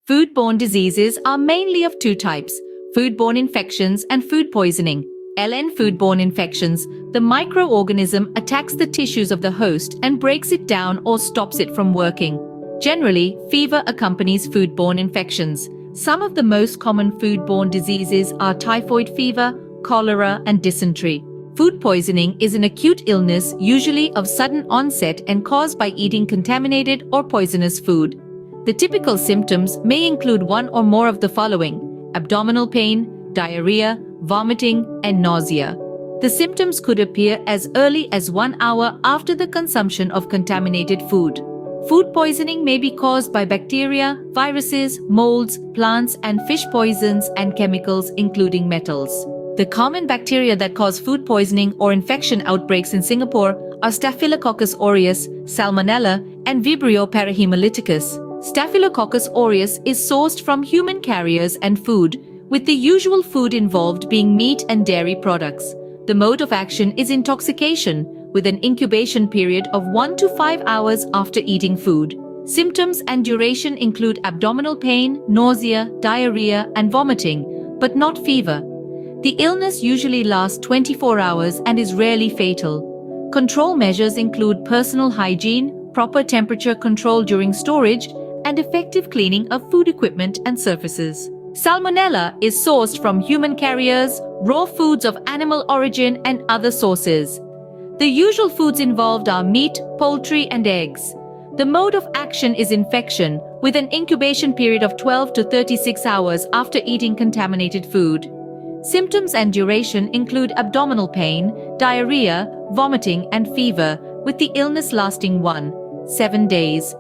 Foodborne diseases are mainly of two types: foodborne infections and food poisoning. Foodborne infections. The microorganism attacks the tissues of the host and breaks it down or stops it from working. Generally, fever accompanies foodborne infections. Some of the most common foodborne diseases are typhoid fever, cholera, and dysentery. Food poisoning is an acute illness usually of sudden onset and caused by eating contaminated or poisonous food. The typical symptoms may include one or more of the following: abdominal pain, diarrhea, vomiting, and nausea. The symptoms could appear as early as 1 hour after the consumption of contaminated food. Food poisoning may be caused by bacteria, viruses, molds, plants and fish poisons, and chemicals including metals. The common bacteria that cause food poisoning or infection outbreaks in Singapore are Staphylococcus aureus, Salmonella, and Vibrio parahemolyticus. Staphylococcus aureus is sourced from human carriers and food, with the usual food involved being meat and dairy products. The mode of action is intoxication, with an incubation period of 1 to 5 hours after eating food. Symptoms and duration include abdominal pain, nausea, diarrhea, and vomiting, but not fever. The illness usually lasts 24 hours and is rarely fatal. Control measures include personal hygiene, proper temperature control during storage, and effective cleaning of food equipment and surfaces. Salmonella is sourced from human carriers, raw foods of animal origin, and other sources. The usual foods involved are meat, poultry, and eggs. The mode of action is infection, with an incubation period of 12 to 36 hours after eating contaminated food. Symptoms and duration include abdominal pain, diarrhea, vomiting, and fever, with the illness lasting 1-7 days.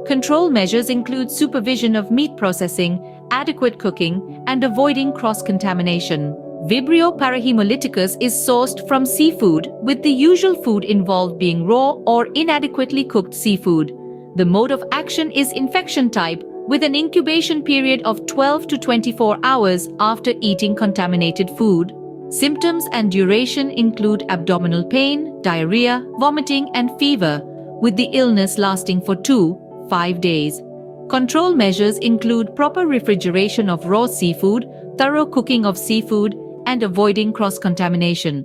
Control measures include supervision of meat processing, adequate cooking, and avoiding cross-contamination. Vibrio parahemolyticus is sourced from seafood, with the usual food involved being raw or inadequately cooked seafood. The mode of action is infection type, with an incubation period of 12 to 24 hours after eating contaminated food. Symptoms and duration include abdominal pain, diarrhea, vomiting, and fever, with the illness lasting for 2-5 days. Control measures include proper refrigeration of raw seafood, thorough cooking of seafood, and avoiding cross-contamination.